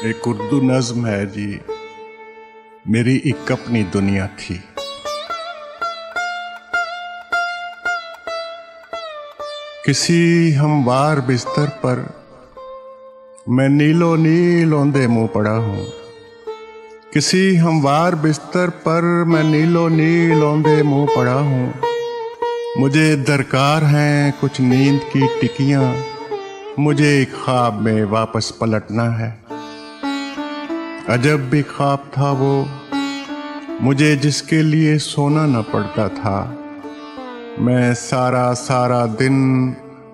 ایک اردو نظم ہے جی، میری ایک اپنی دنیا تھی۔ کسی ہموار بستر پر میں نیلو نیل اوندے منہ پڑا ہوں۔ کسی ہموار بستر پر میں نیلو نیل اوندے منہ پڑا ہوں۔ مجھے درکار ہیں کچھ نیند کی ٹکیاں، مجھے ایک خواب میں واپس پلٹنا ہے۔ عجب بھی خواب تھا وہ، مجھے جس کے لیے سونا نہ پڑتا تھا۔ میں سارا دن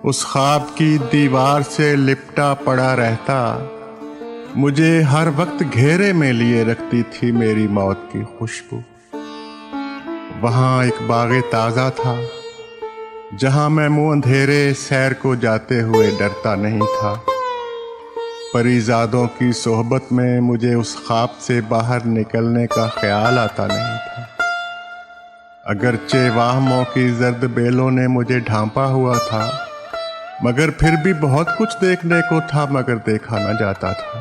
اس خواب کی دیوار سے لپٹا پڑا رہتا۔ مجھے ہر وقت گھیرے میں لیے رکھتی تھی میری موت کی خوشبو۔ وہاں ایک باغ تازہ تھا جہاں میں منہ اندھیرے سیر کو جاتے ہوئے ڈرتا نہیں تھا۔ پریزادوں کی صحبت میں مجھے اس خواب سے باہر نکلنے کا خیال آتا نہیں تھا۔ اگرچہ واہموں کی زرد بیلوں نے مجھے ڈھانپا ہوا تھا، مگر پھر بھی بہت کچھ دیکھنے کو تھا مگر دیکھا نہ جاتا تھا۔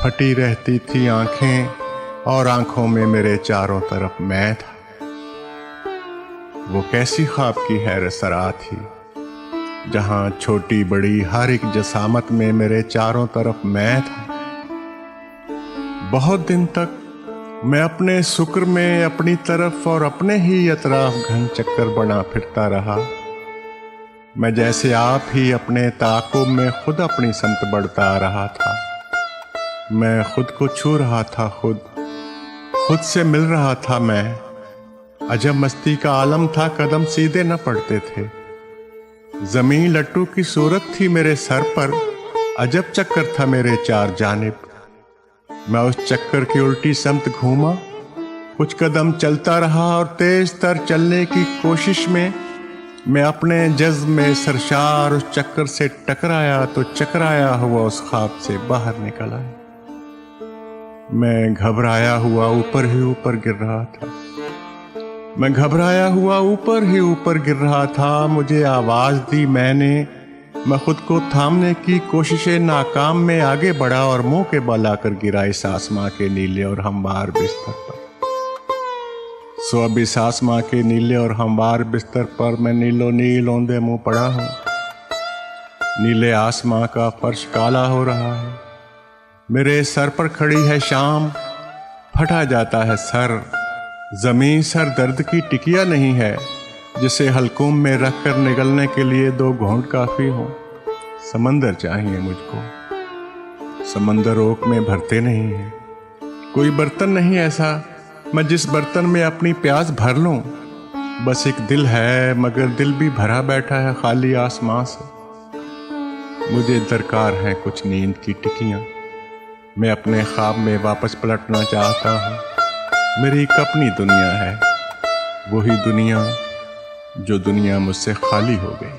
پھٹی رہتی تھی آنکھیں اور آنکھوں میں میرے چاروں طرف میں تھا۔ وہ کیسی خواب کی حیرت سرا تھی جہاں چھوٹی بڑی ہر ایک جسامت میں میرے چاروں طرف میں تھا۔ بہت دن تک میں اپنے سکر میں اپنی طرف اور اپنے ہی اطراف گھن چکر بنا پھرتا رہا۔ میں جیسے آپ ہی اپنے تعاقب میں خود اپنی سمت بڑھتا آ رہا تھا۔ میں خود کو چھو رہا تھا، خود سے مل رہا تھا میں۔ عجب مستی کا عالم تھا، قدم سیدھے نہ پڑتے تھے۔ زمین لٹو کی صورت تھی میرے سر پر، عجب چکر تھا میرے چار جانب۔ میں اس چکر کی الٹی سمت گھوما، کچھ قدم چلتا رہا اور تیز تر چلنے کی کوشش میں اپنے جذب میں سرشار اس چکر سے ٹکرایا تو چکرایا ہوا اس خواب سے باہر نکل آیا۔ میں گھبرایا ہوا اوپر ہی اوپر گر رہا تھا۔ گر رہا تھا۔ مجھے آواز دی میں خود کو تھامنے کی کوششیں ناکام میں آگے بڑھا اور منہ کے بل آ کر گرا اس آسماں کے نیلے اور ہموار بستر پر۔ سو اب اس آسماں کے نیلے اور ہموار بستر پر میں نیلو نیل اوندے منہ پڑا ہوں۔ نیلے آسماں کا فرش کالا ہو رہا ہے۔ میرے سر پر کھڑی ہے شام، پھٹا جاتا ہے سر۔ زمین سر درد کی ٹکیا نہیں ہے جسے حلقوم میں رکھ کر نگلنے کے لیے 2 گھونٹ کافی ہوں۔ سمندر چاہیے مجھ کو، سمندر اوک میں بھرتے نہیں ہیں۔ کوئی برتن نہیں ایسا میں جس برتن میں اپنی پیاس بھر لوں۔ بس ایک دل ہے مگر دل بھی بھرا بیٹھا ہے خالی آسمان سے۔ مجھے درکار ہیں کچھ نیند کی ٹکیاں، میں اپنے خواب میں واپس پلٹنا چاہتا ہوں۔ میری ایک اپنی دنیا ہے، وہی دنیا جو دنیا مجھ سے خالی ہو گئی۔